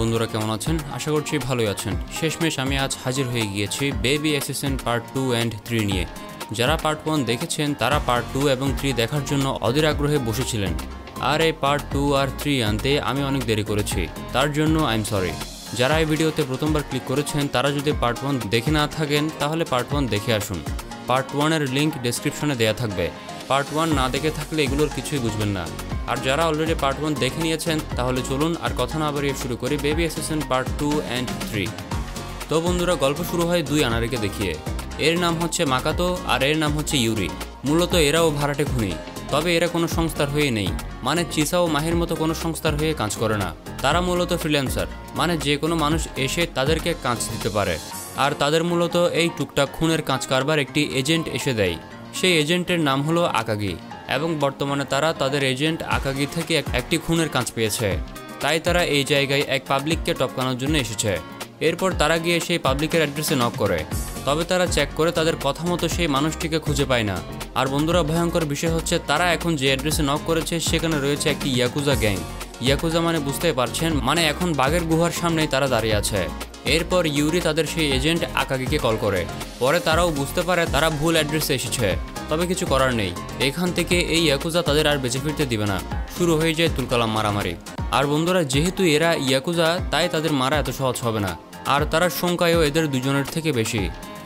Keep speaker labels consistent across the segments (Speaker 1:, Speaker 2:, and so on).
Speaker 1: বন্ধুরা কেমন আছেন? আশা করছি ভালোই আছেন। শেষমেশ আমি আজ হাজির হয়ে গিয়েছি বেবি অ্যাসিস্ট্যান্ট পার্ট 2 অ্যান্ড 3 নিয়ে। যারা পার্ট 1 দেখেছেন তারা পার্ট 2 এবং 3 দেখার জন্য অধীর আগ্রহে বসেছিলেন। আর এই পার্ট 2 আর 3 আনতে আমি অনেক দেরি করেছি, তার জন্য আই এম সরি। যারা এই ভিডিওতে প্রথমবার ক্লিক করেছেন তারা যদি পার্ট 1 দেখে না থাকেন তাহলে পার্ট 1 দেখে আসুন। পার্ট 1 এর লিঙ্ক ডেসক্রিপশনে দেওয়া থাকবে। পার্ট 1 না দেখে থাকলে এগুলোর কিছুই বুঝবেন না। আর যারা অলরেডি পার্ট 1 দেখে নিয়েছেন তাহলে চলুন আর কথা না বাড়িয়ে শুরু করি বেবি অ্যাসিস্ট্যান্ট পার্ট 2 অ্যান্ড 3। তো বন্ধুরা, গল্প শুরু হয় দুই আনারিকে দেখিয়ে। এর নাম হচ্ছে মাকাতো আর এর নাম হচ্ছে ইউরি। মূলত এরাও ভাড়াটে খুনি, তবে এরা কোনো সংস্থার হয়ে নেই, মানে চিসা ও মাহির মতো কোনো সংস্থার হয়ে কাজ করে না। তারা মূলত ফ্রিল্যান্সার, মানে যে কোনো মানুষ এসে তাদেরকে কাজ দিতে পারে। আর তাদের মূলত এই টুকটাক খুনের কাজ কারবার একটি এজেন্ট এসে দেয়। সেই এজেন্টের নাম হলো আকাগি, এবং বর্তমানে তারা তাদের এজেন্ট আকাগি থেকে একটি খুনের কাজ পেয়েছে। তাই তারা এই জায়গায় এক পাবলিককে টপকানোর জন্য এসেছে। এরপর তারা গিয়ে সেই পাবলিকের অ্যাড্রেসে নক করে, তবে তারা চেক করে তাদের কথা মতো সেই মানুষটিকে খুঁজে পায় না। আর বন্ধুরা, ভয়ঙ্কর বিষয় হচ্ছে তারা এখন যে অ্যাড্রেসে নক করেছে সেখানে রয়েছে একটি ইয়াকুজা গ্যাং। ইয়াকুজা মানে বুঝতেই পারছেন, মানে এখন বাঘের গুহার সামনেই তারা দাঁড়িয়ে আছে। এরপর ইউরি তাদের সেই এজেন্ট আকাগিকে কল করে। পরে তারাও বুঝতে পারে তারা ভুল অ্যাড্রেসে এসেছে, তবে কিছু করার নেই। এখান থেকে এই ইয়াকুজা তাদের আর বেঁচে ফিরতে দিবে না। শুরু হয়ে যায় তুলকালাম মারামারি। আর বন্ধুরা, যেহেতু এরা ইয়াকুজা তাই তাদের মারা এত সহজ হবে না। আর তারা সংখ্যায়ও এদের দুজনের থেকে বেশি।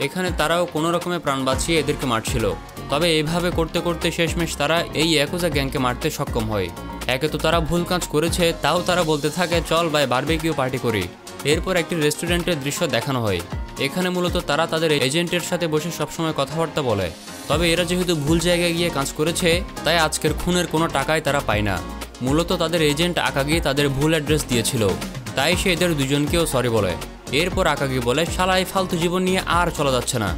Speaker 1: এখানে তারাও কোনো রকমে প্রাণ বাঁচিয়ে এদেরকে মারছিল। তবে এইভাবে করতে করতে শেষমেশ তারা এই ইয়াকুজা গ্যাংকে মারতে সক্ষম হয়। একে তো তারা ভুল কাজ করেছে, তাও তারা বলতে থাকে চল ভাই বারবিকিউ পার্টি করি। এরপর একটি রেস্টুরেন্টের দৃশ্য দেখানো হয়। এখানে মূলত তারা তাদের এজেন্টের সাথে বসে সবসময় কথাবার্তা বলে। তবে এরা যেহেতু ভুল জায়গায় গিয়ে কাজ করেছে তাই আজকের খুনের কোনো টাকাই তারা পায় না। মূলত তাদের এজেন্ট আকাগি তাদের ভুল অ্যাড্রেস দিয়েছিল, তাই সে এদের দুজনকেও সরি বলে। এরপর আকাগি বলে শালা এই ফালতু জীবন নিয়ে আর চলা যাচ্ছে না।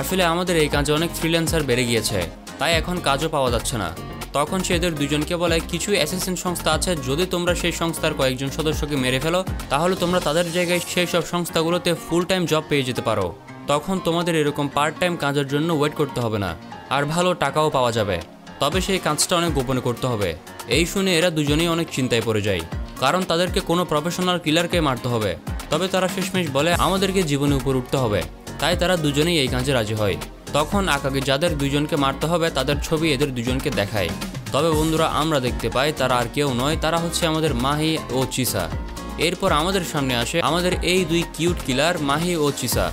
Speaker 1: আসলে আমাদের এই কাজে অনেক ফ্রিল্যান্সার বেড়ে গিয়েছে, তাই এখন কাজও পাওয়া যাচ্ছে না। তখন সে এদের দুজনকে বলে কিছু অ্যাসিস্ট্যান্ট সংস্থা আছে, যদি তোমরা সেই সংস্থার কয়েকজন সদস্যকে মেরে ফেলো তাহলে তোমরা তাদের জায়গায় সেই সব সংস্থাগুলোতে ফুল টাইম জব পেয়ে যেতে পারো। তখন তোমাদের এরকম পার্ট টাইম কাজের জন্য ওয়েট করতে হবে না, আর ভালো টাকাও পাওয়া যাবে। তবে সেই কাজটা অনেক গোপনে করতে হবে। এই শুনে এরা দুজনেই অনেক চিন্তায় পড়ে যায়, কারণ তাদেরকে কোনো প্রফেশনাল কিলারকে মারতে হবে। তবে তারা শেষমেশ বলে আমাদেরকে জীবনে উপর উঠতে হবে, তাই তারা দুজনেই এই কাজে রাজি হয়। তখন আকাগি যাদের দুজনকে মারতে হবে তাদের ছবি এদের দুজনকে দেখায়। তবে বন্ধুরা, আমরা দেখতে পাই তারা আর কেউ নয়, তারা হচ্ছে আমাদের মাহি ও চিসা। এরপর আমাদের সামনে আসে আমাদের এই দুই কিউট কিলার মাহি ও চিসা।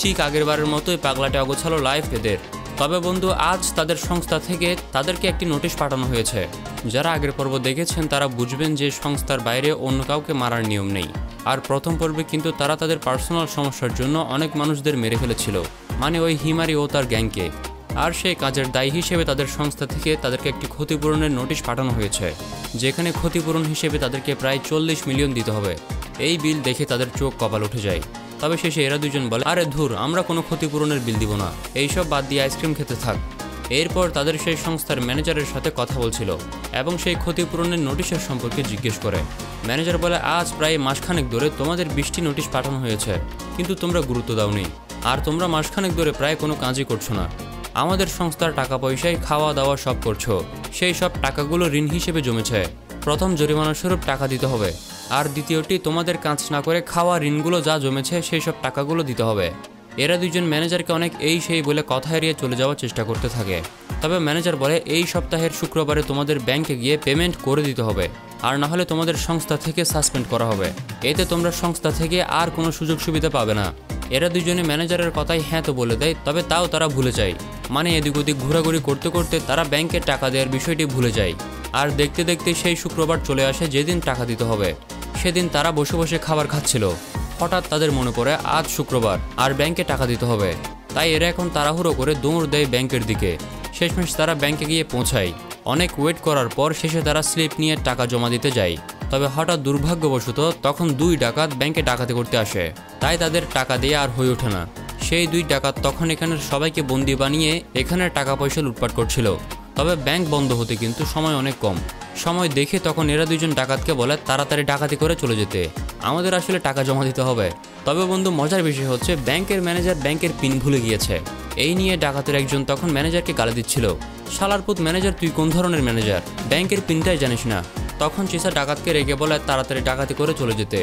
Speaker 1: ঠিক আগের বারের মতোই পাগলাটে অগোছালো লাইফ এদের। তবে বন্ধু, আজ তাদের সংস্থা থেকে তাদেরকে একটি নোটিশ পাঠানো হয়েছে। যারা আগের পর্ব দেখেছেন তারা বুঝবেন যে সংস্থার বাইরে অন্য কাউকে মারার নিয়ম নেই। আর প্রথম পর্বে কিন্তু তারা তাদের পার্সোনাল সমস্যার জন্য অনেক মানুষদের মেরে ফেলেছিল, মানে ওই হিমারি ও তার গ্যাংকে। আর সেই কাজের দায়ী হিসেবে তাদের সংস্থা থেকে তাদেরকে একটি ক্ষতিপূরণের নোটিশ পাঠানো হয়েছে, যেখানে ক্ষতিপূরণ হিসেবে তাদেরকে প্রায় 40 মিলিয়ন দিতে হবে। এই বিল দেখে তাদের চোখ কপাল উঠে যায়। তবে শেষে এরা দুজন বলে আরে ধুর, আমরা কোনো ক্ষতিপূরণের বিল দিব না, এইসব বাদ দিয়ে আইসক্রিম খেতে থাক। এরপর তাদের সেই সংস্থার ম্যানেজারের সাথে কথা বলছিল এবং সেই ক্ষতিপূরণের নোটিশের সম্পর্কে জিজ্ঞেস করে। ম্যানেজার বলে আজ প্রায় মাসখানেক ধরে তোমাদের 20টি নোটিশ পাঠানো হয়েছে, কিন্তু তোমরা গুরুত্ব দাওনি। আর তোমরা মাসখানেক ধরে প্রায় কোনো কাজই করছো না। আমাদের সংস্থার টাকা পয়সায় খাওয়া দাওয়া সব করছো, সেই সব টাকাগুলো ঋণ হিসেবে জমেছে। প্রথম জরিমানা স্বরূপ টাকা দিতে হবে, আর দ্বিতীয়টি তোমাদের কাজ না করে খাওয়া ঋণগুলো যা জমেছে সেই সব টাকাগুলো দিতে হবে। এরা দুজন ম্যানেজারকে অনেক এই সেই বলে কথা এড়িয়ে চলে যাওয়ার চেষ্টা করতে থাকে। তবে ম্যানেজার বলে এই সপ্তাহের শুক্রবারে তোমাদের ব্যাংকে গিয়ে পেমেন্ট করে দিতে হবে, আর না হলে তোমাদের সংস্থা থেকে সাসপেন্ড করা হবে। এতে তোমরা সংস্থা থেকে আর কোনো সুযোগ সুবিধা পাবে না। এরা দুজনে ম্যানেজারের কথাই হ্যাঁ তো বলে দেয়, তবে তাও তারা ভুলে যায়। মানে এদিক ওদিক ঘোরাঘুরি করতে করতে তারা ব্যাংকে টাকা দেওয়ার বিষয়টি ভুলে যায়। আর দেখতে দেখতে সেই শুক্রবার চলে আসে যেদিন টাকা দিতে হবে। সেদিন তারা বসে বসে খাবার খাচ্ছিল। হঠাৎ তাদের মনে পড়ে আজ শুক্রবার আর ব্যাংকে টাকা দিতে হবে। তাই এরা এখন তাড়াহুড়ো করে দৌড় দেয় ব্যাংকের দিকে। শেষমেশ তারা ব্যাংকে গিয়ে পৌঁছায়। অনেক ওয়েট করার পর শেষে তারা স্লিপ নিয়ে টাকা জমা দিতে যায়। তবে হঠাৎ দুর্ভাগ্যবশত তখন দুই ডাকাত ব্যাংকে ডাকাতি করতে আসে, তাই তাদের টাকা দিয়ে আর হয়ে ওঠে না। সেই দুই ডাকাত তখন এখানের সবাইকে বন্দি বানিয়ে এখানের টাকা পয়সা লুটপাট করছিল। তবে ব্যাংক বন্ধ হতে কিন্তু সময় অনেক কম। সময় দেখে তখন এরা দুজন ডাকাতকে বলে তাড়াতাড়ি ডাকাতি করে চলে যেতে, আমাদের আসলে টাকা জমা দিতে হবে। তবে বন্ধু, মজার বিষয় হচ্ছে ব্যাংকের ম্যানেজার ব্যাংকের পিন ভুলে গিয়েছে। এই নিয়ে ডাকাতের একজন তখন ম্যানেজারকে গালি দিচ্ছিল, শালার পুত ম্যানেজার, তুই কোন ধরনের ম্যানেজার, ব্যাংকের পিনটাই জানিস না। তখন চিসা ডাকাতকে রেগে বলে তাড়াতাড়ি ডাকাতি করে চলে যেতে।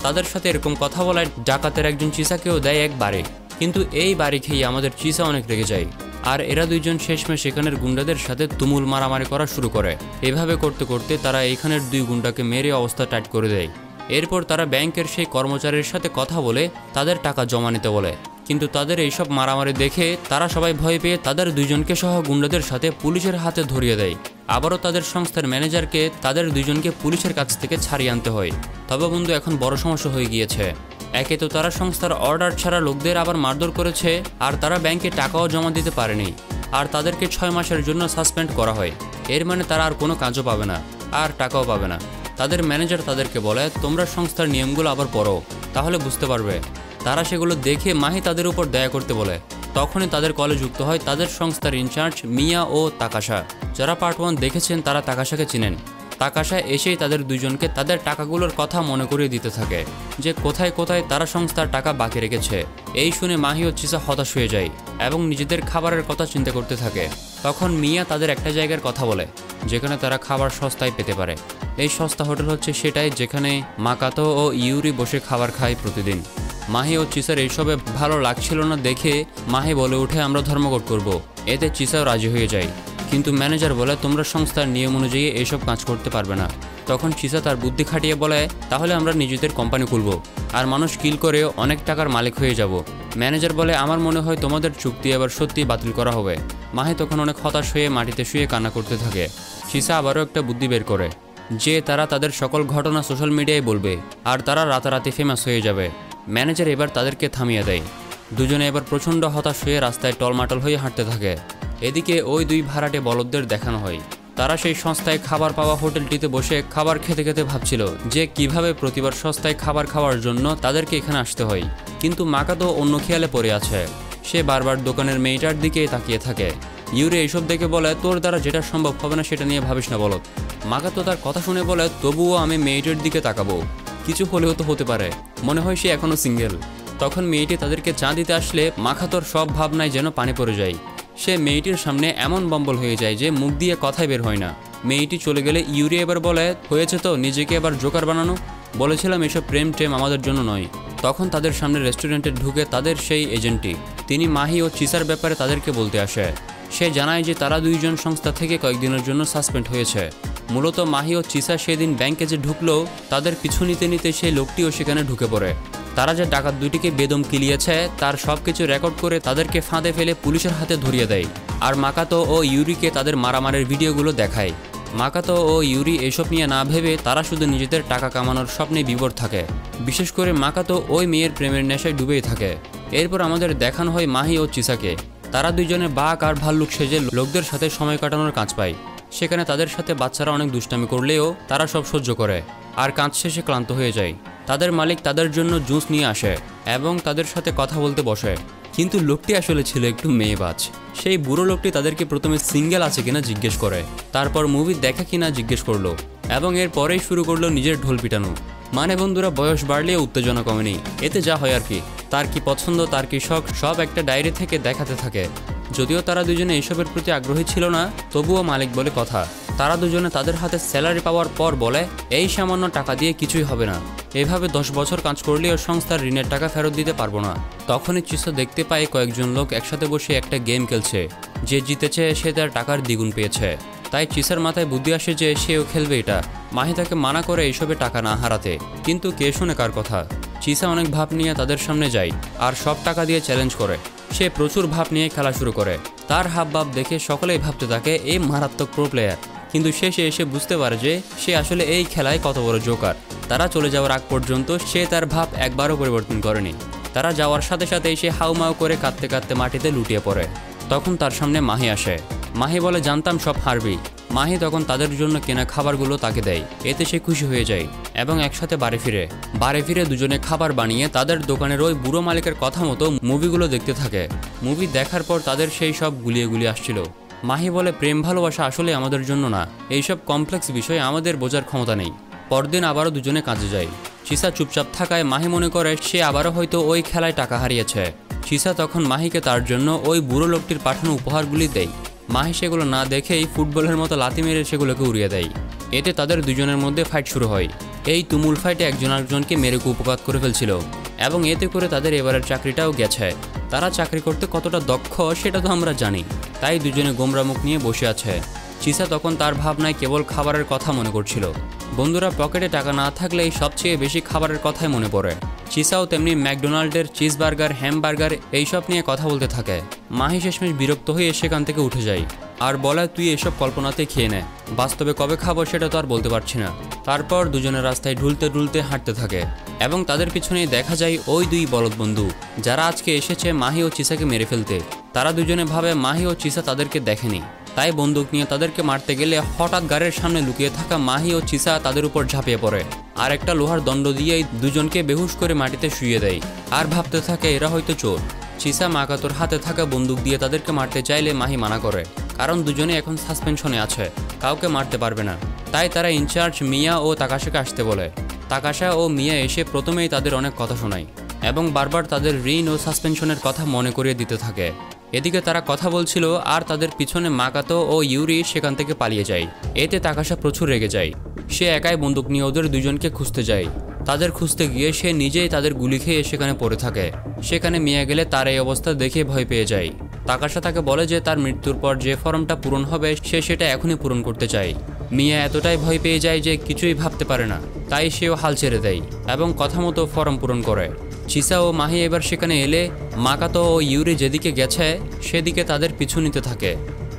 Speaker 1: তাদের সাথে এরকম কথা বলায় ডাকাতের একজন চিসাকেও দেয় এক বাড়ি। কিন্তু এই বাড়ি খেয়ে আমাদের চিসা অনেক রেগে যায়, আর এরা দুইজন শেষমেশ এখানের গুন্ডাদের সাথে তুমুল মারামারি করা শুরু করে। এভাবে করতে করতে তারা এখানের 2 গুন্ডাকে মেরে অবস্থা টাইট করে দেয়। এরপর তারা ব্যাংকের সেই কর্মচারীর সাথে কথা বলে তাদের টাকা জমা নিতে বলে, কিন্তু তাদের এইসব মারামারি দেখে তারা সবাই ভয় পেয়ে তাদের 2 জনকে সহ গুন্ডাদের সাথে পুলিশের হাতে ধরিয়ে দেয়। আবারও তাদের সংস্থার ম্যানেজারকে তাদের 2 জনকে পুলিশের কাছ থেকে ছাড়িয়ে আনতে হয়। তবে বন্ধু, এখন বড় সমস্যা হয়ে গিয়েছে। একে তো তারা সংস্থার অর্ডার ছাড়া লোকদের আবার মারধর করেছে, আর তারা ব্যাংকে টাকাও জমা দিতে পারেনি, আর তাদেরকে 6 মাসের জন্য সাসপেন্ড করা হয়। এর মানে তারা আর কোনো কাজও পাবে না, আর টাকাও পাবে না। তাদের ম্যানেজার তাদেরকে বলে, তোমরা সংস্থার নিয়মগুলো আবার পড়ো, তাহলে বুঝতে পারবে। তারা সেগুলো দেখে মাহি তাদের উপর দয়া করতে বলে। তখনই তাদের কলে যুক্ত হয় তাদের সংস্থার ইনচার্জ মিয়া ও তাকাশা। যারা পার্ট 1 দেখেছেন তারা তাকাশাকে চিনেন। তাকাশা এসেই তাদের 2 জনকে তাদের টাকাগুলোর কথা মনে করিয়ে দিতে থাকে, যে কোথায় কোথায় তারা সংস্থার টাকা বাকি রেখেছে। এই শুনে মাহি ও চিসা হতাশ হয়ে যায় এবং নিজেদের খাবারের কথা চিন্তা করতে থাকে। তখন মিয়া তাদের একটা জায়গার কথা বলে যেখানে তারা খাবার সস্তায় পেতে পারে। এই সস্তা হোটেল হচ্ছে সেটাই যেখানে মাকাতো ও ইউরি বসে খাবার খায় প্রতিদিন। মাহি ও চিসার এইসবে ভালো লাগছিল না দেখে মাহি বলে উঠে, আমরা ধর্মঘট করব। এতে চিসাও রাজি হয়ে যায়, কিন্তু ম্যানেজার বলে, তোমরা সংস্থার নিয়ম অনুযায়ী এইসব কাজ করতে পারবে না। তখন চিসা তার বুদ্ধি খাটিয়ে বলে, তাহলে আমরা নিজেদের কোম্পানি খুলব আর মানুষ কিল করে অনেক টাকার মালিক হয়ে যাব। ম্যানেজার বলে, আমার মনে হয় তোমাদের চুক্তি এবার সত্যি বাতিল করা হবে। মাহি তখন অনেক হতাশ হয়ে মাটিতে শুয়ে কান্না করতে থাকে। চিসা আবারও একটা বুদ্ধি বের করে যে তারা তাদের সকল ঘটনা সোশ্যাল মিডিয়ায় বলবে আর তারা রাতারাতি ফেমাস হয়ে যাবে। ম্যানেজার এবার তাদেরকে থামিয়ে দেয়। দুজনে এবার প্রচণ্ড হতাশ হয়ে রাস্তায় টলমাটল হয়ে হাঁটতে থাকে। এদিকে ওই 2 ভাড়াটে বলদদের দেখানো হয়। তারা সেই সস্তায় খাবার পাওয়া হোটেলটিতে বসে খাবার খেতে খেতে ভাবছিল যে কিভাবে প্রতিবার সস্তায় খাবার খাওয়ার জন্য তাদেরকে এখানে আসতে হয়। কিন্তু মাকাতো অন্য খেয়ালে পড়ে আছে। সে বারবার দোকানের মেয়েটার দিকে তাকিয়ে থাকে। ইউরি এইসব দেখে বলে, তোর দ্বারা যেটা সম্ভব হবে না সেটা নিয়ে ভাবিস না বলত। মাকাতো তার কথা শুনে বলে, তবুও আমি মেয়েটার দিকে তাকাবো, কিছু হলেও তো হতে পারে, মনে হয় সে এখনও সিঙ্গেল। তখন মেয়েটি তাদেরকে চা দিতে আসলে মাকাতোর সব ভাবনায় যেন পানি পড়ে যায়। সে মেয়েটির সামনে এমন বম্বল হয়ে যায় যে মুখ দিয়ে কথাই বের হয় না। মেয়েটি চলে গেলে ইউরি এবার বলে, হয়েছে তো, নিজেকে এবার জোকার বানানো। বলেছিলাম এসব প্রেম টেম আমাদের জন্য নয়। তখন তাদের সামনে রেস্টুরেন্টে ঢুকে তাদের সেই এজেন্টটি, তিনি মাহি ও চিসার ব্যাপারে তাদেরকে বলতে আসে। সে জানায় যে তারা 2 জন সংস্থা থেকে কয়েকদিনের জন্য সাসপেন্ড হয়েছে। মূলত মাহি ও চিসা সেদিন ব্যাংকে যে ঢুকলো তাদের পিছু নিতে নিতে সেই লোকটিও সেখানে ঢুকে পড়ে। তারা যে ডাকাত 2টিকে বেদম কিলিয়েছে তার সব কিছু রেকর্ড করে তাদেরকে ফাঁদে ফেলে পুলিশের হাতে ধরিয়ে দেয়। আর মাকাতো ও ইউরিকে তাদের মারামারির ভিডিওগুলো দেখায়। মাকাতো ও ইউরি এসব নিয়ে না ভেবে তারা শুধু নিজেদের টাকা কামানোর স্বপ্নে বিভোর থাকে। বিশেষ করে মাকাতো ওই মেয়ের প্রেমের নেশায় ডুবেই থাকে। এরপর আমাদের দেখানো হয় মাহি ও চিসাকে। তারা 2 জনে বাঘ আর ভাল্লুক সেজে লোকদের সাথে সময় কাটানোর কাজ পায়। সেখানে তাদের সাথে বাচ্চারা অনেক দুষ্টামি করলেও তারা সব সহ্য করে আর কাজ শেষে ক্লান্ত হয়ে যায়। তাদের মালিক তাদের জন্য জুস নিয়ে আসে এবং তাদের সাথে কথা বলতে বসে। কিন্তু লোকটি আসলে ছিল একটু মেয়েবাজ। সেই বুড়ো লোকটি তাদেরকে প্রথমে সিঙ্গেল আছে কিনা জিজ্ঞেস করে, তারপর মুভি দেখা কিনা জিজ্ঞেস করলো এবং এরপরেই শুরু করলো নিজের ঢোল পিটানো। মানে বন্ধুরা, বয়স বাড়লে উত্তেজনা কমেনি, এতে যা হয় আর কি। তার কি পছন্দ, তার কি শখ, সব একটা ডায়েরি থেকে দেখাতে থাকে। যদিও তারা 2 জনে এইসবের প্রতি আগ্রহী ছিল না, তবুও মালিক বলে কথা। তারা 2 জনে তাদের হাতে স্যালারি পাওয়ার পর বলে, এই সামান্য টাকা দিয়ে কিছুই হবে না। এভাবে 10 বছর কাজ করলেও সংস্থার ঋণের টাকা ফেরত দিতে পারবো না। তখনই চিসা দেখতে পায় কয়েকজন লোক একসাথে বসে একটা গেম খেলছে। যে জিতেছে সে তার টাকার দ্বিগুণ পেয়েছে। তাই চিসার মাথায় বুদ্ধি আসে যে সেও খেলবে এটা। মাহি তাকে মানা করে এইসবে টাকা না হারাতে, কিন্তু কে শুনে কার কথা। চিসা অনেক ভাব নিয়ে তাদের সামনে যায় আর সব টাকা দিয়ে চ্যালেঞ্জ করে। সে প্রচুর ভাব নিয়ে খেলা শুরু করে। তার হাবভাব দেখে সকলেই ভাবতে থাকে এই মারাত্মক প্রো প্লেয়ার, কিন্তু শেষে এসে বুঝতে পারে যে সে আসলে এই খেলায় কত বড় জোকার। তারা চলে যাওয়ার আগ পর্যন্ত সে তার ভাব একবারও পরিবর্তন করেনি। তারা যাওয়ার সাথে সাথে সে হাউমাউ করে কাঁদতে কাঁদতে মাটিতে লুটিয়ে পড়ে। তখন তার সামনে মাহি আসে। মাহি বলে, জানতাম সব হারবি। মাহি তখন তাদের জন্য কেনা খাবারগুলো তাকে দেয়। এতে সে খুশি হয়ে যায় এবং একসাথে বাড়ি ফিরে 2 জনে খাবার বানিয়ে তাদের দোকানের ওই বুড়ো মালিকের কথা মতো মুভিগুলো দেখতে থাকে। মুভি দেখার পর তাদের সেই সব গুলিয়ে গুলিয়ে আসছিল। মাহি বলে, প্রেম ভালোবাসা আসলে আমাদের জন্য না, এইসব কমপ্লেক্স বিষয় আমাদের বোঝার ক্ষমতা নেই। পরদিন আবারও 2 জনে কাজে যায়। চিসা চুপচাপ থাকায় মাহি মনে করে সে আবারও হয়তো ওই খেলায় টাকা হারিয়েছে। চিসা তখন মাহিকে তার জন্য ওই বুড়ো লোকটির পাঠানো উপহারগুলি দেয়। মাহি সেগুলো না দেখেই ফুটবলের মতো লাথি মেরে সেগুলোকে উড়িয়ে দেয়। এতে তাদের 2 জনের মধ্যে ফাইট শুরু হয়। এই তুমুল ফাইটে একজন আরেকজনকে মেরে কুপঘাত করে ফেলছিল এবং এতে করে তাদের এবারের চাকরিটাও গেছে। তারা চাকরি করতে কতটা দক্ষ সেটা তো আমরা জানি। তাই দুজনে গোমরা মুখ নিয়ে বসে আছে। চিসা তখন তার ভাবনায় কেবল খাবারের কথা মনে করছিল। বন্ধুরা, পকেটে টাকা না থাকলেই সবচেয়ে বেশি খাবারের কথাই মনে পড়ে। চিসাও তেমনি ম্যাকডোনাল্ডের চিজবার্গার, হ্যামবার্গার এইসব নিয়ে কথা বলতে থাকে। মাহি শেষমেশ বিরক্ত হয়ে সেখান থেকে উঠে যায় আর বলে, তুই এসব কল্পনাতে খেয়ে নে, বাস্তবে কবে খাবো সেটা তো আর বলতে পারছি না। তারপর দুজনের রাস্তায় ঢুলতে ঢুলতে হাঁটতে থাকে এবং তাদের পিছনেই দেখা যায় ওই দুই বলদ বন্ধু যারা আজকে এসেছে মাহি ও চিসাকে মেরে ফেলতে। তারা দুজনে ভাবে মাহি ও চিসা তাদেরকে দেখেনি, তাই বন্দুক নিয়ে তাদেরকে মারতে গেলে হঠাৎ গাড়ির সামনে লুকিয়ে থাকা মাহি ও চিসা তাদের উপর ঝাঁপিয়ে পড়ে আর একটা লোহার দণ্ড দিয়েই দুজনকে বেহুশ করে মাটিতে শুইয়ে দেয় আর ভাবতে থাকে এরা হয়তো চোর। চিসা মাকাতোর হাতে থাকা বন্দুক দিয়ে তাদেরকে মারতে চাইলে মাহি মানা করে, কারণ দুজনে এখন সাসপেনশনে আছে, কাউকে মারতে পারবে না। তাই তারা ইনচার্জ মিয়া ও তাকাশাকে আসতে বলে। তাকাশা ও মিয়া এসে প্রথমেই তাদের অনেক কথা শোনায় এবং বারবার তাদের ঋণ ও সাসপেনশনের কথা মনে করিয়ে দিতে থাকে। এদিকে তারা কথা বলছিল আর তাদের পিছনে মাকাতো ও ইউরি সেখান থেকে পালিয়ে যায়। এতে তাকাশা প্রচুর রেগে যায়। সে একাই বন্দুক নিয়ে ওদের দুজনকে খুঁজতে যায়। তাদের খুঁজতে গিয়ে সে নিজেই তাদের গুলি খেয়ে সেখানে পড়ে থাকে। সেখানে মিয়া গেলে তার এই অবস্থা দেখে ভয় পেয়ে যায়। তাকাশা তাকে বলে যে তার মৃত্যুর পর যে ফর্মটা পূরণ হবে সে সেটা এখনই পূরণ করতে চায়। মিয়া এতটাই ভয় পেয়ে যায় যে কিছুই ভাবতে পারে না, তাই সেও হাল ছেড়ে দেয় এবং কথা মতো ফর্ম পূরণ করে। চিসা ও মাহি এবার সেখানে এলে মাকাতো ও ইউরি যেদিকে গেছে সেদিকে তাদের পিছু নিতে থাকে।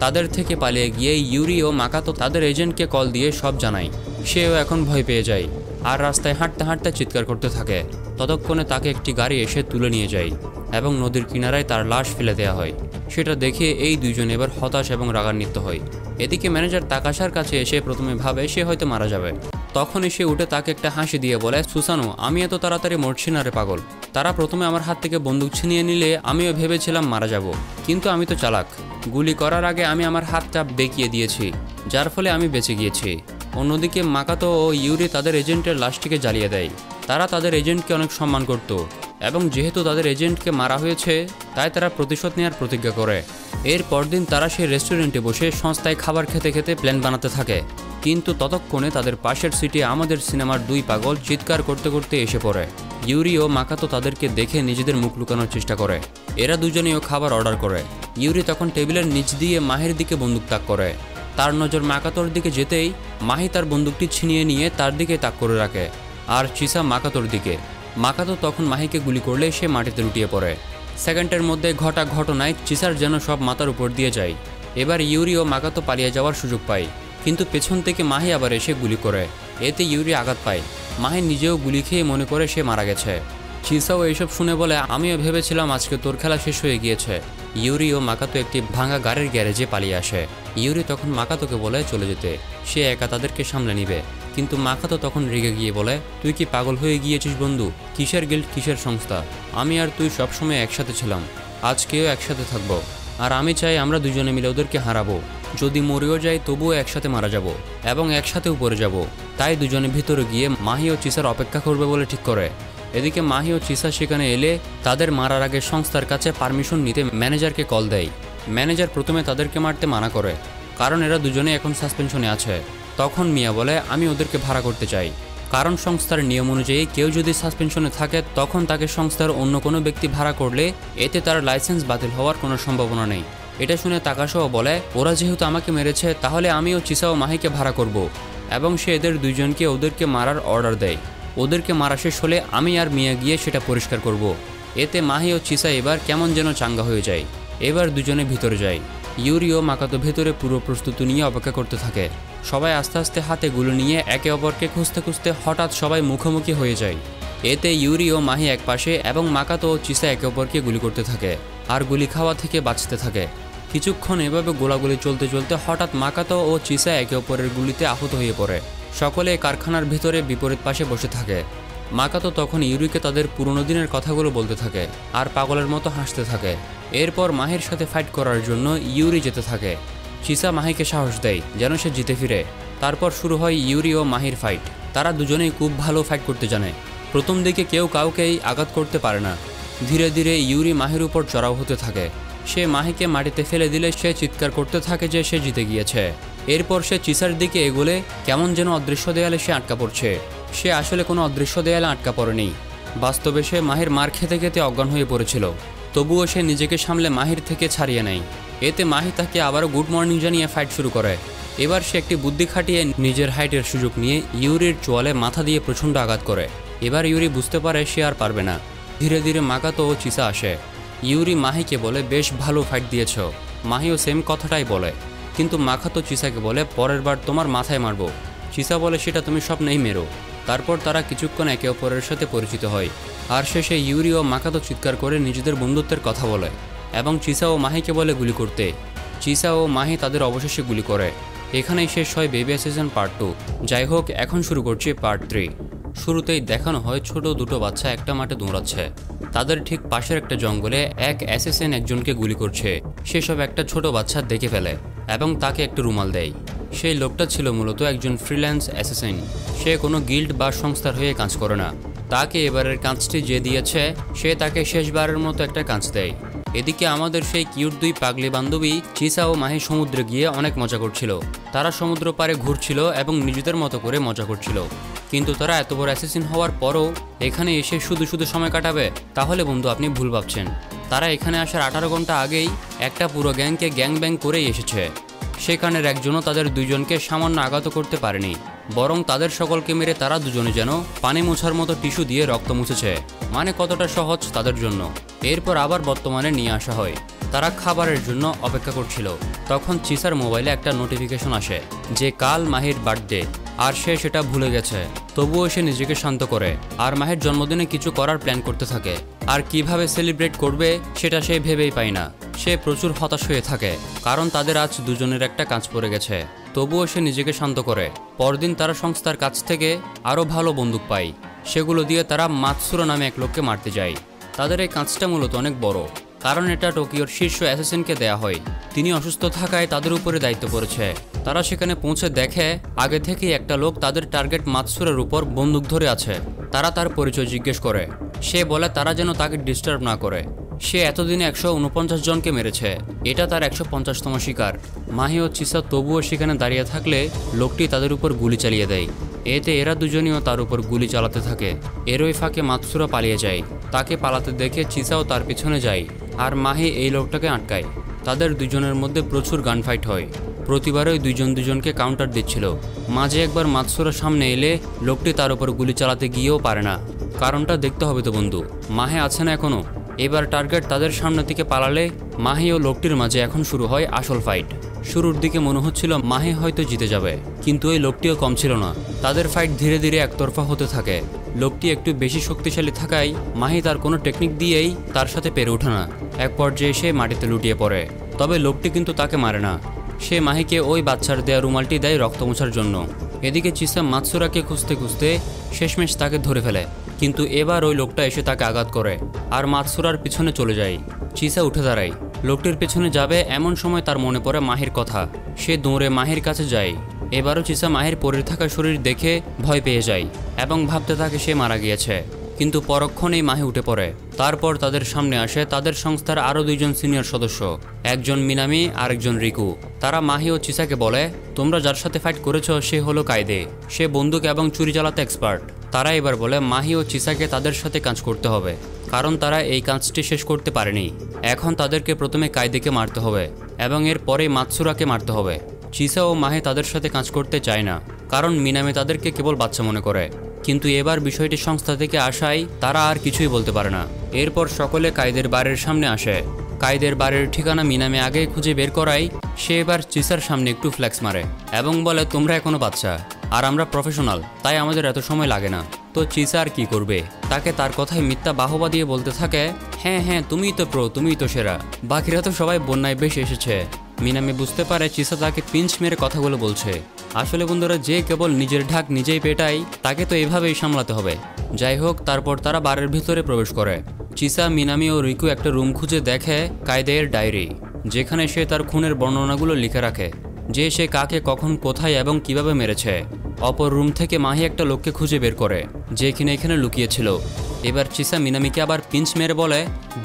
Speaker 1: তাদের থেকে পালিয়ে গিয়ে ইউরি ও মাকাতো তাদের এজেন্টকে কল দিয়ে সব জানায়। সেও এখন ভয় পেয়ে যায় আর রাস্তায় হাঁটতে হাঁটতে চিৎকার করতে থাকে। ততক্ষণে তাকে একটি গাড়ি এসে তুলে নিয়ে যায় এবং নদীর কিনারায় তার লাশ ফেলে দেওয়া হয়। সেটা দেখে এই দুইজন এবার হতাশ এবং রাগান্বিত হয়। এদিকে ম্যানেজার তাকাশার কাছে এসে প্রথমে ভাবে সে হয়তো মারা যাবে। তখনই সে উঠে তাকে একটা হাসি দিয়ে বলে, সুসানো, আমি এত তাড়াতাড়ি মরছি না রে পাগল। তারা প্রথমে আমার হাত থেকে বন্দুক ছিনিয়ে নিলে আমিও ভেবেছিলাম মারা যাব, কিন্তু আমি তো চালাক। গুলি করার আগে আমি আমার হাতটা বেঁকিয়ে দিয়েছি, যার ফলে আমি বেঁচে গিয়েছি। অন্যদিকে মাকাতো ও ইউরি তাদের এজেন্টের লাশটিকে জ্বালিয়ে দেয়। তারা তাদের এজেন্টকে অনেক সম্মান করত এবং যেহেতু তাদের এজেন্টকে মারা হয়েছে তাই তারা প্রতিশোধ নেওয়ার প্রতিজ্ঞা করে। এর পরদিন তারা সেই রেস্টুরেন্টে বসে সংস্থায় খাবার খেতে খেতে প্ল্যান বানাতে থাকে। কিন্তু ততক্ষণে তাদের পাশের সিটে আমাদের সিনেমার দুই পাগল চিৎকার করতে করতে এসে পড়ে। ইউরি ও মাকাতো তাদেরকে দেখে নিজেদের মুখ লুকানোর চেষ্টা করে। এরা দুজনেও খাবার অর্ডার করে। ইউরি তখন টেবিলের নিচ দিয়ে মাহির দিকে বন্দুক তাক করে। তার নজর মাকাতোর দিকে যেতেই মাহি তার বন্দুকটি ছিনিয়ে নিয়ে তার দিকে তাক করে রাখে আর চিসা মাকাতোর দিকে। মাকাতো তখন মাহিকে গুলি করলে সে মাটিতে লুটিয়ে পড়ে। সেকেন্ডের মধ্যে ঘটা ঘটনায় চিসার যেন সব মাথার উপর দিয়ে যায়। এবার ইউরি ও মাকাতো পালিয়ে যাওয়ার সুযোগ পায়, কিন্তু পেছন থেকে মাহি আবার এসে গুলি করে। এতে ইউরি আঘাত পায়। মাহি নিজেও গুলি খেয়ে মনে করে সে মারা গেছে। চিসাও এইসব শুনে বলে, আমিও ভেবেছিলাম আজকে তোর খেলা শেষ হয়ে গিয়েছে। ইউরি ও মাকাতো একটি ভাঙা গাড়ির গ্যারেজে পালিয়ে আসে। ইউরি তখন মাকাতোকে বলে চলে যেতে, সে একা তাদেরকে সামলে নিবে। কিন্তু মাকাতো তখন রেগে গিয়ে বলে, তুই কি পাগল হয়ে গিয়েছিস বন্ধু? কিসের গিল্ড, কিসের সংস্থা? আমি আর তুই সবসময় একসাথে ছিলাম, আজকেও একসাথে থাকবো। আর আমি চাই আমরা দুজনে মিলে ওদেরকে হারাবো। যদি মরেও যাই তবুও একসাথে মারা যাব এবং একসাথে উপরে যাব। তাই দুজনে ভিতরে গিয়ে মাহি ও চিসার অপেক্ষা করবে বলে ঠিক করে। এদিকে মাহি ও চিসা সেখানে এলে তাদের মারার আগে সংস্থার কাছে পারমিশন নিতে ম্যানেজারকে কল দেয়। ম্যানেজার প্রথমে তাদেরকে মারতে মানা করে, কারণ এরা দুজনে এখন সাসপেনশনে আছে। তখন মিয়া বলে, আমি ওদেরকে ভাড়া করতে চাই, কারণ সংস্থার নিয়ম অনুযায়ী কেউ যদি সাসপেনশনে থাকে তখন তাকে সংস্থার অন্য কোনো ব্যক্তি ভাড়া করলে এতে তার লাইসেন্স বাতিল হওয়ার কোনো সম্ভাবনা নেই। এটা শুনে তাকাশাও বলে, ওরা যেহেতু আমাকে মেরেছে তাহলে আমিও চিসা ও মাহিকে ভাড়া করব এবং সে এদের দুইজনকে ওদেরকে মারার অর্ডার দেয়। ওদেরকে মারা শেষ হলে আমি আর মিয়া গিয়ে সেটা পরিষ্কার করব। এতে মাহি ও চিসা এবার কেমন যেন চাঙ্গা হয়ে যায়। এবার দুজনে ভিতরে যায়। ইউরি ও মাকাতো ভেতরে পুরো প্রস্তুতি নিয়ে অপেক্ষা করতে থাকে। সবাই আস্তে আস্তে হাতে গুলি নিয়ে একে অপরকে খুঁজতে খুঁজতে হঠাৎ সবাই মুখোমুখি হয়ে যায়। এতে ইউরি ও মাহি এক পাশে এবং মাকাতো ও চিসা একে অপরকে গুলি করতে থাকে আর গুলি খাওয়া থেকে বাঁচতে থাকে। কিছুক্ষণ এভাবে গোলাগুলি চলতে চলতে হঠাৎ মাকাতো ও চিসা একে অপরের গুলিতে আহত হয়ে পড়ে। সকলে কারখানার ভিতরে বিপরীত পাশে বসে থাকে। মাকাতো তখন ইউরিকে তাদের পুরনো দিনের কথাগুলো বলতে থাকে আর পাগলের মতো হাসতে থাকে। এরপর মাহির সাথে ফাইট করার জন্য ইউরি যেতে থাকে। চিসা মাহিকে সাহস দেয় যেন সে জিতে ফিরে। তারপর শুরু হয় ইউরি ও মাহির ফাইট। তারা দুজনেই খুব ভালো ফাইট করতে জানে। প্রথম দিকে কেউ কাউকেই আঘাত করতে পারে না। ধীরে ধীরে ইউরি মাহির উপর চড়াও হতে থাকে। সে মাহিকে মাটিতে ফেলে দিলে সে চিৎকার করতে থাকে যে সে জিতে গিয়েছে। এরপর সে চিসার দিকে এগোলে কেমন যেন অদৃশ্য দেয়ালে সে আটকা পড়ছে। সে আসলে কোনো অদৃশ্য দেয়ালে আটকা পড়েনি। বাস্তবে সে মাহির মার খেতে খেতে অজ্ঞান হয়ে পড়েছিল। তবুও সে নিজেকে সামলে মাহির থেকে ছাড়িয়ে নেয়। এতে মাহি তাকে আবারও গুড মর্নিং জানিয়ে ফাইট শুরু করে। এবার সে একটি বুদ্ধি খাটিয়ে নিজের হাইটের সুযোগ নিয়ে ইউরির চোয়ালে মাথা দিয়ে প্রচণ্ড আঘাত করে। এবার ইউরি বুঝতে পারে সে আর পারবে না। ধীরে ধীরে মাকাতো ও চিসা আসে। ইউরি মাহিকে বলে, বেশ ভালো ফাইট দিয়েছ। মাহিও সেম কথাটাই বলে, কিন্তু মাকাতো চিসাকে বলে, পরের বার তোমার মাথায় মারবো। চিসা বলে, সেটা তুমি স্বপ্নেই মেরো। তারপর তারা কিছুক্ষণ একে অপরের সাথে পরিচিত হয়। আর শেষে ইউরি ও মাকাতো চিৎকার করে নিজেদের বন্ধুত্বের কথা বলে এবং চিসা ও মাহিকে বলে গুলি করতে। চিসা ও মাহি তাদের অবশেষে গুলি করে। এখানেই শেষ হয় বেবি অ্যাসিস্ট্যান্ট পার্ট 2। যাই হোক, এখন শুরু করছি পার্ট 3। শুরুতেই দেখানো হয় ছোট দুটো বাচ্চা একটা মাঠে দৌড়াচ্ছে। তাদের ঠিক পাশের একটা জঙ্গলে এক অ্যাসিস্ট্যান্ট একজনকে গুলি করছে। সেসব একটা ছোট বাচ্চা দেখে ফেলে এবং তাকে একটা রুমাল দেয়। সেই লোকটা ছিল মূলত একজন ফ্রিল্যান্স অ্যাসিস্ট্যান্ট। সে কোনো গিল্ড বা সংস্থার হয়ে কাজ করে না। তাকে এবারের কাজটি যে দিয়েছে সে তাকে শেষবারের মতো একটা কাজ দেয়। এদিকে আমাদের সেই কিউট দুই পাগলি বান্ধবী চিসা ও মাহি সমুদ্রে গিয়ে অনেক মজা করছিল। তারা সমুদ্র পাড়ে ঘুরছিল এবং নিজেদের মতো করে মজা করছিল। কিন্তু তারা এত বড় অ্যাসিস্ট্যান্ট হওয়ার পরও এখানে এসে শুধু শুধু সময় কাটাবে, তাহলে বন্ধু আপনি ভুল ভাবছেন। তারা এখানে আসার 18 ঘন্টা আগেই একটা পুরো গ্যাংকে গ্যাং ব্যাং করেই এসেছে। সেখানের একজনও তাদের দুজনকে সামান্য আঘাত করতে পারেনি, বরং তাদের সকলকে মেরে তারা দুজনে যেন পানি মোছার মতো টিস্যু দিয়ে রক্ত মুছেছে। মানে কতটা সহজ তাদের জন্য। এরপর আবার বর্তমানে নিয়ে আসা হয়। তারা খাবারের জন্য অপেক্ষা করছিল। তখন চিসার মোবাইলে একটা নোটিফিকেশন আসে যে কাল মাহির বার্থডে, আর সে সেটা ভুলে গেছে। তবুও সে নিজেকে শান্ত করে আর মাহির জন্মদিনে কিছু করার প্ল্যান করতে থাকে। আর কিভাবে সেলিব্রেট করবে সেটা সে ভেবেই পায় না। সে প্রচুর হতাশ হয়ে থাকে, কারণ তাদের আজ দুজনের একটা কাজ পড়ে গেছে। তবুও সে নিজেকে শান্ত করে। পরদিন তারা সংস্থার কাছ থেকে আরও ভালো বন্দুক পায়। সেগুলো দিয়ে তারা মাতসুরা নামে এক লোককে মারতে যায়। তাদের এই কাজটা মূলত অনেক বড়, কারণ এটা টোকিওর শীর্ষ অ্যাসিস্ট্যান্টকে দেয়া হয়। তিনি অসুস্থ থাকায় তাদের উপরে দায়িত্ব পড়েছে। তারা সেখানে পৌঁছে দেখে আগে থেকেই একটা লোক তাদের টার্গেট মাতসুরের উপর বন্দুক ধরে আছে। তারা তার পরিচয় জিজ্ঞেস করে। সে বলে তারা যেন তাকে ডিস্টার্ব না করে। সে এতদিনে 149 জনকে মেরেছে। এটা তার 150তম শিকার। মাহি ও চিসা তবুও সেখানে দাঁড়িয়ে থাকলে লোকটি তাদের উপর গুলি চালিয়ে দেয়। এতে এরা দুজনেও তার উপর গুলি চালাতে থাকে। এরই ফাঁকে মাতসুরা পালিয়ে যায়। তাকে পালাতে দেখে চিসাও তার পিছনে যায়, আর মাহি এই লোকটাকে আটকায়। তাদের দুজনের মধ্যে প্রচুর গানফাইট হয়। প্রতিবারই দুজন দুজনকে কাউন্টার দিচ্ছিল। মাঝে একবার মাতসুরা সামনে এলে লোকটি তার উপর গুলি চালাতে গিয়েও পারে না। কারণটা দেখতে হবে তো বন্ধু, মাহে আছে না এখনো। এবার টার্গেট তাদের সামনে থেকে পালালে মাহি ও লোকটির মাঝে এখন শুরু হয় আসল ফাইট। শুরুর দিকে মনে হচ্ছিল মাহি হয়তো জিতে যাবে, কিন্তু এই লোকটিও কম ছিল না। তাদের ফাইট ধীরে ধীরে একতরফা হতে থাকে। লোকটি একটু বেশি শক্তিশালী থাকায় মাহি তার কোনো টেকনিক দিয়েই তার সাথে পেরে ওঠে না। এক পর্যায়ে সে মাটিতে লুটিয়ে পড়ে। তবে লোকটি কিন্তু তাকে মারে না। সে মাহিকে ওই বাচ্চার দেয়া রুমালটি দেয় রক্ত মোছার জন্য। এদিকে চিসা মাতসুরাকে খুঁজতে খুঁজতে শেষমেশ তাকে ধরে ফেলে, কিন্তু এবার ওই লোকটা এসে তাকে আঘাত করে আর মাতসুরার পিছনে চলে যায়। চিসা উঠে দাঁড়ায়, লোকটির পেছনে যাবে এমন সময় তার মনে পড়ে মাহির কথা। সে দৌড়ে মাহির কাছে যায়। এবারও চিসা মাহির পড়ে থাকা শরীর দেখে ভয় পেয়ে যায় এবং ভাবতে থাকে সে মারা গিয়েছে। কিন্তু পরক্ষণেই মাহি উঠে পড়ে। তারপর তাদের সামনে আসে তাদের সংস্থার আরও দুইজন সিনিয়র সদস্য, একজন মিনামি আর একজন রিকু। তারা মাহি ও চিসাকে বলে, তোমরা যার সাথে ফাইট করেছ সে হলো কায়দে। সে বন্দুক এবং চুরি চালাতে এক্সপার্ট। তারা এবার বলে মাহি ও চিসাকে তাদের সাথে কাজ করতে হবে, কারণ তারা এই কাজটি শেষ করতে পারেনি। এখন তাদেরকে প্রথমে কায়দেকে মারতে হবে এবং এর পরে মাতসুরাকে মারতে হবে। চিসা ও মাহি তাদের সাথে কাজ করতে চায় না, কারণ মিনামি তাদেরকে কেবল বাচ্চা মনে করে। কিন্তু এবার বিষয়টি সংস্থা থেকে আসায় তারা আর কিছুই বলতে পারে না। এরপর সকলে কায়দের বাড়ির সামনে আসে। কায়দের বাড়ির ঠিকানা মিনামি আগেই খুঁজে বের করায় সে এবার চিসার সামনে একটু ফ্লেক্স মারে এবং বলে, তোমরা এখনো বাচ্চা আর আমরা প্রফেশনাল, তাই আমাদের এত সময় লাগে না। তো চিসা আর কি করবে, তাকে তার কথায় মিথ্যা বাহবা দিয়ে বলতে থাকে, হ্যাঁ হ্যাঁ তুমিই তো প্রো, তুমিই তো সেরা, বাকিরা তো সবাই বন্যায় বেশি এসেছে। মিনামি বুঝতে পারে চিসা তাকে পিঞ্চ মেরে কথাগুলো বলছে। আসলে বন্ধুরা, যে কেবল নিজের ঢাক নিজেই পেটায় তাকে তো এভাবেই সামলাতে হবে। যাই হোক, তারপর তারা বারের ভিতরে প্রবেশ করে। চিসা, মিনামি ও রিকু একটা রুম খুঁজে দেখে কায়দের ডায়েরি, যেখানে সে তার খুনের বর্ণনাগুলো লিখে রাখে, যে সে কাকে কখন কোথায় এবং কিভাবে মেরেছে। অপর রুম থেকে মাহি একটা লোককে খুঁজে বের করে, যে কিনা এখানে লুকিয়েছিল। এবার চিসা মিনামিকে আবার পিঞ্চ মেরে বলে,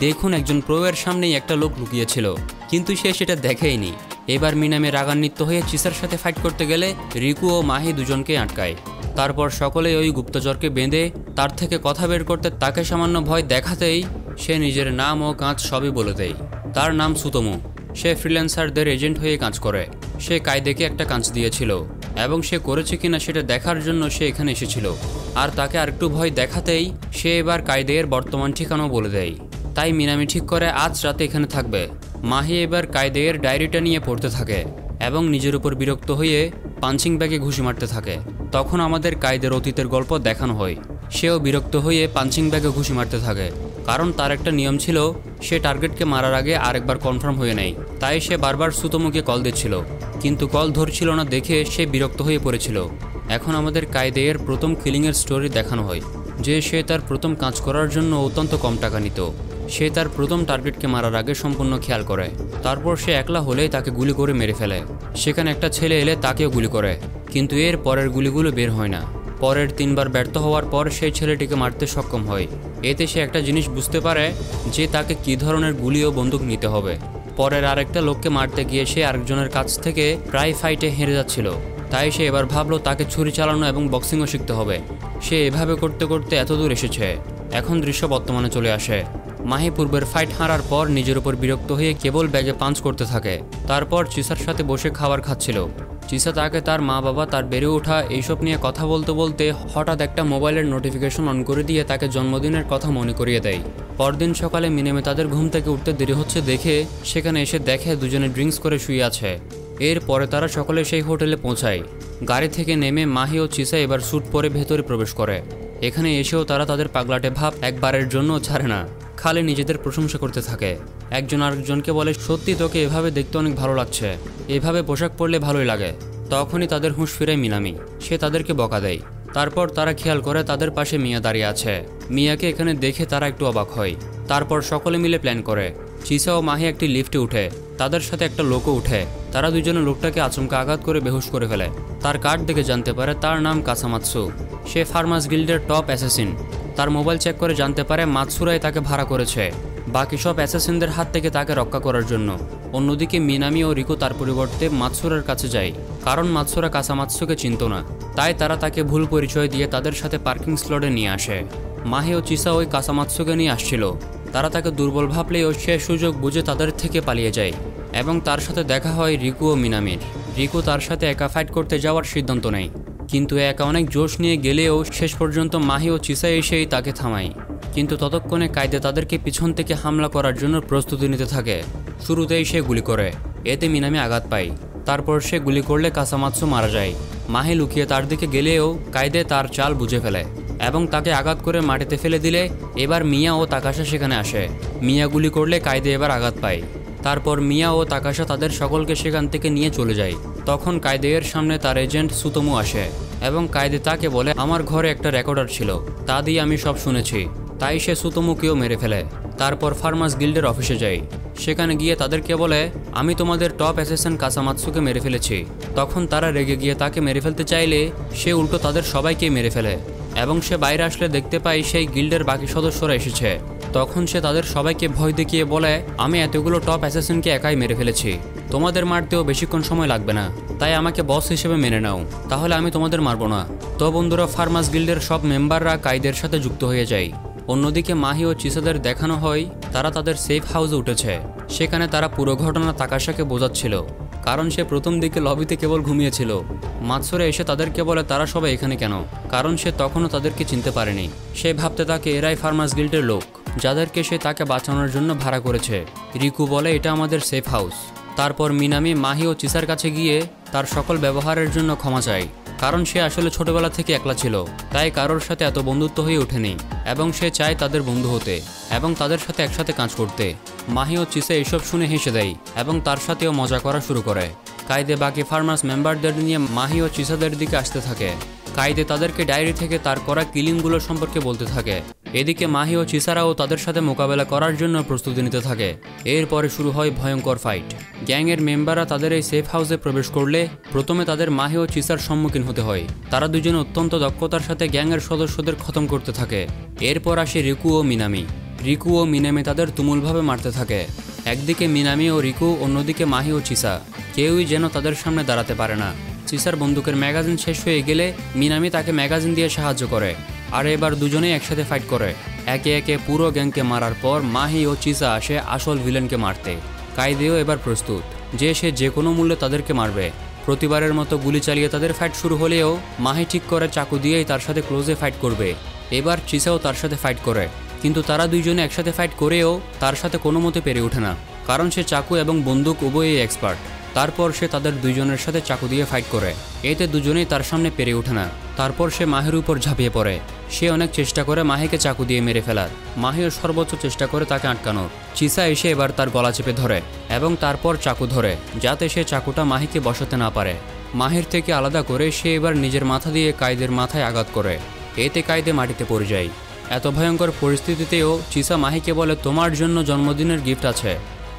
Speaker 1: দেখুন একজন প্রোয়ের সামনেই একটা লোক লুকিয়েছিল, কিন্তু সে সেটা দেখেইনি। এবার মিনামি রাগান্বিত হয়ে চিসার সাথে ফাইট করতে গেলে রিকু ও মাহি দুজনকে আটকায়। তারপর সকলেই ওই গুপ্তচরকে বেঁধে তার থেকে কথা বের করতে তাকে সামান্য ভয় দেখাতেই সে নিজের নাম ও কাজ সবই বলে দেয়। তার নাম সুতোমু। সে ফ্রিল্যান্সারদের এজেন্ট হয়ে কাজ করে। সে কাইদেকে একটা কাজ দিয়েছিল এবং সে করেছে কিনা সেটা দেখার জন্য সে এখানে এসেছিল। আর তাকে আরেকটু ভয় দেখাতেই সে এবার কাইদের বর্তমান ঠিকানাও বলে দেয়। তাই মিনামি ঠিক করে আজ রাতে এখানে থাকবে। মাহি এবার কাইদের ডায়েরিটা নিয়ে পড়তে থাকে এবং নিজের উপর বিরক্ত হয়ে পাঞ্চিং ব্যাগে ঘুষি মারতে থাকে। তখন আমাদের কাইদের অতীতের গল্প দেখানো হয়। সেও বিরক্ত হয়ে পাঞ্চিং ব্যাগে ঘুষি মারতে থাকে, কারণ তার একটা নিয়ম ছিল সে টার্গেটকে মারার আগে আরেকবার কনফার্ম হয়ে নেয়। তাই সে বারবার সুতোমুকে কল দিচ্ছিল, কিন্তু কল ধরছিল না দেখে সে বিরক্ত হয়ে পড়েছিল। এখন আমাদের কাইদের প্রথম কিলিংয়ের স্টোরি দেখানো হয় যে সে তার প্রথম কাজ করার জন্য অত্যন্ত কম টাকা নিত। সে তার প্রথম টার্গেটকে মারার আগে সম্পূর্ণ খেয়াল করে। তারপর সে একলা হলেই তাকে গুলি করে মেরে ফেলে। সেখানে একটা ছেলে এলে তাকেও গুলি করে, কিন্তু এর পরের গুলিগুলো বের হয় না। পরের 3 বার ব্যর্থ হওয়ার পর সেই ছেলেটিকে মারতে সক্ষম হয়। এতে সে একটা জিনিস বুঝতে পারে যে তাকে কী ধরনের গুলি ও বন্দুক নিতে হবে। পরের আরেকটা লোককে মারতে গিয়ে সে আরেকজনের কাছ থেকে প্রায় ফাইটে হেরে যাচ্ছিল। তাই সে এবার ভাবলো তাকে ছুরি চালানো এবং বক্সিংও শিখতে হবে। সে এভাবে করতে করতে এত দূর এসেছে। এখন দৃশ্য বর্তমানে চলে আসে। মাহি পূর্বের ফাইট হারার পর নিজের উপর বিরক্ত হয়ে কেবল ব্যাগে পাঞ্চ করতে থাকে। তারপর চিসার সাথে বসে খাবার খাচ্ছিল। চিসা তাকে তার মা বাবা, তার বেড়ে ওঠা এইসব নিয়ে কথা বলতে বলতে হঠাৎ একটা মোবাইলের নোটিফিকেশন অন করে দিয়ে তাকে জন্মদিনের কথা মনে করিয়ে দেয়। পরদিন সকালে মিনেমে তাদের ঘুম থেকে উঠতে দেরি হচ্ছে দেখে সেখানে এসে দেখে দুজনে ড্রিঙ্কস করে শুয়ে আছে। এরপরে তারা সকলে সেই হোটেলে পৌঁছায়। গাড়ি থেকে নেমে মাহি ও চিসা এবার স্যুট পরে ভেতরে প্রবেশ করে। এখানে এসেও তারা তাদের পাগলাটে ভাব একবারের জন্য ছাড়ে না, খালি নিজেদের প্রশংসা করতে থাকে। একজন আরেকজনকে বলে, সত্যি তোকে এভাবে দেখতে অনেক ভালো লাগছে, এভাবে পোশাক পরলে ভালোই লাগে। তখনই তাদের হুঁশ ফিরে মিনামি। সে তাদেরকে বকা দেয়। তারপর তারা খেয়াল করে তাদের পাশে মিয়া দাঁড়িয়ে আছে। মিয়াকে এখানে দেখে তারা একটু অবাক হয়। তারপর সকলে মিলে প্ল্যান করে। চিসা ও মাহি একটি লিফটে উঠে, তাদের সাথে একটা লোকও উঠে। তারা দুজনে লোকটাকে আচমকা আঘাত করে বেহুশ করে ফেলে। তার কার্ড দেখে জানতে পারে তার নাম কাসামাৎসু। সে ফার্মাস গিল্ডের টপ অ্যাসাসিন। তার মোবাইল চেক করে জানতে পারে মাতসুরাই তাকে ভাড়া করেছে বাকি সব অ্যাসাসিনদের হাত থেকে তাকে রক্ষা করার জন্য। অন্যদিকে মিনামি ও রিকো তার পরিবর্তে মাতসুরার কাছে যায়, কারণ মাতসুরা কাসামাৎসুকে চিনত না। তাই তারা তাকে ভুল পরিচয় দিয়ে তাদের সাথে পার্কিং স্লটে নিয়ে আসে। মাহি ও চিসা ওই কাসামাৎসুকে নিয়ে আসছিল। তারা তাকে দুর্বল ভাবলেও সে সুযোগ বুঝে তাদের থেকে পালিয়ে যায় এবং তার সাথে দেখা হয় রিকু ও মিনামির। রিকু তার সাথে একা ফাইট করতে যাওয়ার সিদ্ধান্ত নেয়, কিন্তু একা অনেক জোশ নিয়ে গেলেও শেষ পর্যন্ত মাহি ও চিসা এসেই তাকে থামায়। কিন্তু ততক্ষণে কাইদে তাদেরকে পিছন থেকে হামলা করার জন্য প্রস্তুতি নিতে থাকে। শুরুতেই সে গুলি করে, এতে মিনামি আঘাত পায়। তারপর সে গুলি করলে কাসামাৎসু মারা যায়। মাহি লুকিয়ে তার দিকে গেলেও কাইদে তার চাল বুঝে ফেলে এবং তাকে আঘাত করে মাটিতে ফেলে দিলে এবার মিয়া ও তাকাশা সেখানে আসে। মিয়া গুলি করলে কাইদে এবার আঘাত পায়। তারপর মিয়া ও তাকাশা তাদের সকলকে সেখান থেকে নিয়ে চলে যায়। তখন কাইদের সামনে তার এজেন্ট সুতোমু আসে এবং কাইদে তাকে বলে, আমার ঘরে একটা রেকর্ডার ছিল, তা দিয়ে আমি সব শুনেছি। তাই সে সুতোমুকেও মেরে ফেলে। তারপর ফার্মাস গিল্ডের অফিসে যায়। সেখানে গিয়ে তাদেরকে বলে, আমি তোমাদের টপ অ্যাসেসিন কাসামাৎসুকে মেরে ফেলেছি। তখন তারা রেগে গিয়ে তাকে মেরে ফেলতে চাইলে সে উল্টো তাদের সবাইকে মেরে ফেলে এবং সে বাইরে আসলে দেখতে পায় সেই গিল্ডের বাকি সদস্যরা এসেছে। তখন সে তাদের সবাইকে ভয় দেখিয়ে বলে, আমি এতগুলো টপ অ্যাসেসিনকে একাই মেরে ফেলেছি, তোমাদের মারতেও বেশিক্ষণ সময় লাগবে না, তাই আমাকে বস হিসেবে মেনে নাও, তাহলে আমি তোমাদের মারবো না। তো বন্ধুরা, ফার্মাস গিল্ডের সব মেম্বাররা কাইদের সাথে যুক্ত হয়ে যায়। অন্যদিকে মাহি ও চিসাদের দেখানো হয় তারা তাদের সেফ হাউসে উঠেছে। সেখানে তারা পুরো ঘটনা তাকাশাকে বোঝাচ্ছিল, কারণ সে প্রথম দিকে লবিতে কেবল ঘুমিয়েছিল। মাতসুরা এসে তাদেরকে বলে তারা সবাই এখানে কেন, কারণ সে তখনও তাদেরকে চিনতে পারেনি। সে ভাবতে থাকে এরাই ফার্মাস গিল্ডের লোক, যাদেরকে সে তাকে বাঁচানোর জন্য ভাড়া করেছে। রিকু বলে এটা আমাদের সেফ হাউস। তারপর মিনামি মাহি ও চিসার কাছে গিয়ে তার সকল ব্যবহারের জন্য ক্ষমা চায়, কারণ সে আসলে ছোটবেলা থেকে একলা ছিল, তাই কারোর সাথে এত বন্ধুত্ব হয়ে ওঠেনি এবং সে চায় তাদের বন্ধু হতে এবং তাদের সাথে একসাথে কাজ করতে। মাহি ও চিসা এসব শুনে হেসে দেয় এবং তার সাথেও মজা করা শুরু করে। কাইদে বাকি ফার্মাস মেম্বারদের নিয়ে মাহি ও চিসাদের দিকে আসতে থাকে। কাইদে তাদেরকে ডায়েরি থেকে তার করা কিলিংগুলো সম্পর্কে বলতে থাকে। এদিকে মাহি ও চিসারাও তাদের সাথে মোকাবেলা করার জন্য প্রস্তুতি নিতে থাকে। এরপরে শুরু হয় ভয়ঙ্কর ফাইট। গ্যাংয়ের মেম্বাররা তাদের এই সেফ হাউসে প্রবেশ করলে প্রথমে তাদের মাহি ও চিসার সম্মুখীন হতে হয়। তারা দুজনে অত্যন্ত দক্ষতার সাথে গ্যাংয়ের সদস্যদের খতম করতে থাকে। এরপর আসে রিকু ও মিনামি। রিকু ও মিনামি তাদের তুমুলভাবে মারতে থাকে। একদিকে মিনামি ও রিকু, অন্যদিকে মাহি ও চিসা। কেউই যেন তাদের সামনে দাঁড়াতে পারে না। চিসার বন্দুকের ম্যাগাজিন শেষ হয়ে গেলে মিনামি তাকে ম্যাগাজিন দিয়ে সাহায্য করে। আর এবার দুজনেই একসাথে ফাইট করে। একে একে পুরো গ্যাংকে মারার পর মাহি ও চিসা আসে আসল ভিলেনকে মারতে। কাইদেও এবার প্রস্তুত যে সে যে কোনো মূল্যে তাদেরকে মারবে। প্রতিবারের মতো গুলি চালিয়ে তাদের ফাইট শুরু হলেও মাহি ঠিক করে চাকু দিয়েই তার সাথে ক্লোজে ফাইট করবে। এবার চিসাও তার সাথে ফাইট করে, কিন্তু তারা দুইজনে একসাথে ফাইট করেও তার সাথে কোনো মতে পেরে ওঠে না, কারণ সে চাকু এবং বন্দুক উভয়ই এক্সপার্ট। তারপর সে তাদের দুইজনের সাথে চাকু দিয়ে ফাইট করে, এতে দুজনেই তার সামনে পেরে ওঠে না। তারপর সে মাহির উপর ঝাঁপিয়ে পড়ে। সে অনেক চেষ্টা করে মাহিকে চাকু দিয়ে মেরে ফেলার, মাহিও সর্বোচ্চ চেষ্টা করে তাকে আটকানোর। চিসা এসে এবার তার গলা চেপে ধরে এবং তারপর চাকু ধরে, যাতে সে চাকুটা মাহিকে বসাতে না পারে। মাহির থেকে আলাদা করে সে এবার নিজের মাথা দিয়ে কাইদের মাথায় আঘাত করে, এতে কাইদে মাটিতে পড়ে যায়। এত ভয়ঙ্কর পরিস্থিতিতেও চিসা মাহিকে বলে, তোমার জন্য জন্মদিনের গিফট আছে।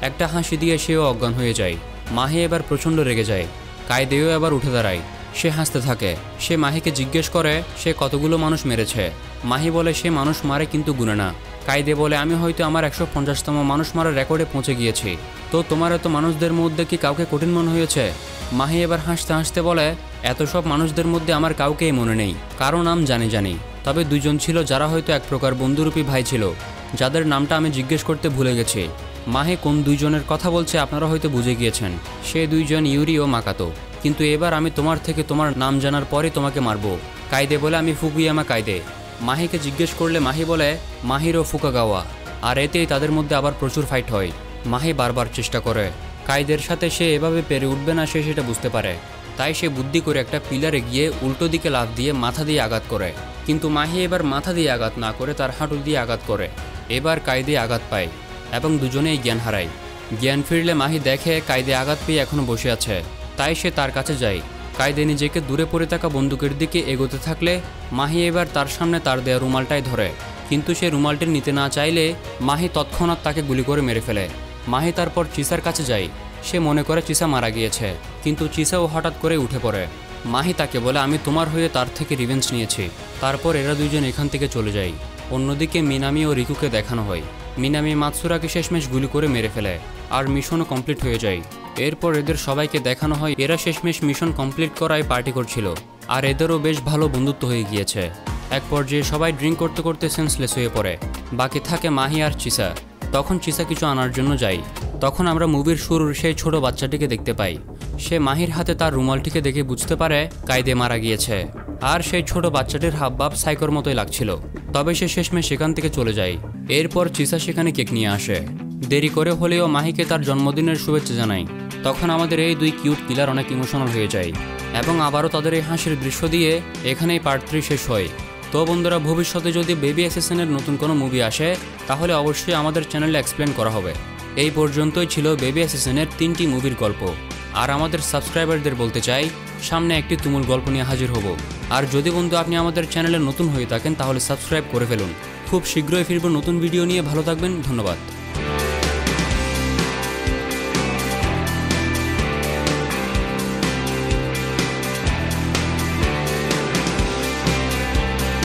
Speaker 1: একটা হাসি দিয়ে সেও অজ্ঞান হয়ে যায়। মাহি এবার প্রচণ্ড রেগে যায়। কাইদেও এবার উঠে দাঁড়ায়। সে হাসতে থাকে। সে মাহিকে জিজ্ঞেস করে সে কতগুলো মানুষ মেরেছে। মাহি বলে সে মানুষ মারে কিন্তু গুনে না। কাইদে বলে, আমি হয়তো আমার 150তম মানুষ মারার রেকর্ডে পৌঁছে গিয়েছি। তো তোমার এত মানুষদের মধ্যে কি কাউকে কঠিন মনে হয়েছে? মাহি এবার হাসতে হাসতে বলে, এত সব মানুষদের মধ্যে আমার কাউকেই মনে নেই, কারো নাম জানি। তবে দুজন ছিল যারা হয়তো এক প্রকার বন্ধুরূপী ভাই ছিল, যাদের নামটা আমি জিজ্ঞেস করতে ভুলে গেছি। মাহি কোন দুইজনের কথা বলছে আপনারা হয়তো বুঝে গিয়েছেন। সে দুইজন ইউরি ও মাকাতো। কিন্তু এবার আমি তোমার থেকে তোমার নাম জানার পরে তোমাকে মারবো। কাইদে বলে, আমি ফুকুয়ামা কাইদে। মাহিকে জিজ্ঞেস করলে মাহি বলে মাহিরো ফুকাগাওয়া। আর এতেই তাদের মধ্যে আবার প্রচুর ফাইট হয়। মাহি বারবার চেষ্টা করে, কাইদের সাথে সে এভাবে পেরে উঠবে না, সে সেটা বুঝতে পারে। তাই সে বুদ্ধি করে একটা পিলারে গিয়ে উল্টো দিকে লাফ দিয়ে মাথা দিয়ে আঘাত করে। কিন্তু মাহি এবার মাথা দিয়ে আঘাত না করে তার হাঁটু দিয়ে আঘাত করে। এবার কাইদে আঘাত পায় এবং দুজনেই জ্ঞান হারায়। জ্ঞান ফিরলে মাহি দেখে কাইদে আঘাত পেয়ে এখনও বসে আছে। তাই সে তার কাছে যায়। কাইদে নিজেকে দূরে পড়ে থাকা বন্দুকের দিকে এগোতে থাকলে মাহি এবার তার সামনে তার দেয়া রুমালটাই ধরে। কিন্তু সে রুমালটি নিতে না চাইলে মাহি তৎক্ষণাৎ তাকে গুলি করে মেরে ফেলে। মাহি তারপর চিসার কাছে যায়। সে মনে করে চিসা মারা গিয়েছে, কিন্তু চিসাও হঠাৎ করে উঠে পড়ে। মাহি তাকে বলে, আমি তোমার হয়ে তার থেকে রিভেঞ্জ নিয়েছি। তারপর এরা দুইজন এখান থেকে চলে যায়। অন্যদিকে মিনামি ও রিকুকে দেখানো হয়। মিনামি মাতসুরাকে শেষমেশ গুলি করে মেরে ফেলে আর মিশনও কমপ্লিট হয়ে যায়। এরপর এদের সবাইকে দেখানো হয় এরা শেষমেশ মিশন কমপ্লিট করায় পার্টি করছিল, আর এদেরও বেশ ভালো বন্ধুত্ব হয়ে গিয়েছে। এক পর্যায়ে সবাই ড্রিঙ্ক করতে করতে সেন্সলেস হয়ে পড়ে। বাকি থাকে মাহি আর চিসা। তখন চিসা কিছু আনার জন্য যায়। তখন আমরা মুভির শুরুর সেই ছোট বাচ্চাটিকে দেখতে পাই। সে মাহির হাতে তার রুমালটিকে দেখে বুঝতে পারে কাইদে মারা গিয়েছে। আর সেই ছোট বাচ্চাটির হাবভাব সাইকোর মতোই লাগছিল। তবে সে শেষমেশ সেখান থেকে চলে যায়। এরপর চিসা সেখানে কেক নিয়ে আসে। দেরি করে হলেও মাহিকে তার জন্মদিনের শুভেচ্ছা জানায়। তখন আমাদের এই দুই কিউট কিলার অনেক ইমোশনাল হয়ে যায় এবং আবারও তাদের এই হাসির দৃশ্য দিয়ে এখানেই পার্ট 3 শেষ হয়। তো বন্ধুরা, ভবিষ্যতে যদি বেবি অ্যাসেসিনের নতুন কোনো মুভি আসে তাহলে অবশ্যই আমাদের চ্যানেলে এক্সপ্লেন করা হবে। এই পর্যন্তই ছিল বেবি অ্যাসেসিনের 3টি মুভির গল্প। আর আমাদের সাবস্ক্রাইবারদের বলতে চাই, সামনে একটি তুমুল গল্প নিয়ে হাজির হব। আর যদি বন্ধু আপনি আমাদের চ্যানেলে নতুন হয়ে থাকেন তাহলে সাবস্ক্রাইব করে ফেলুন। খুব শীঘ্রই ফিরব নতুন ভিডিও নিয়ে। ভালো থাকবেন, ধন্যবাদ।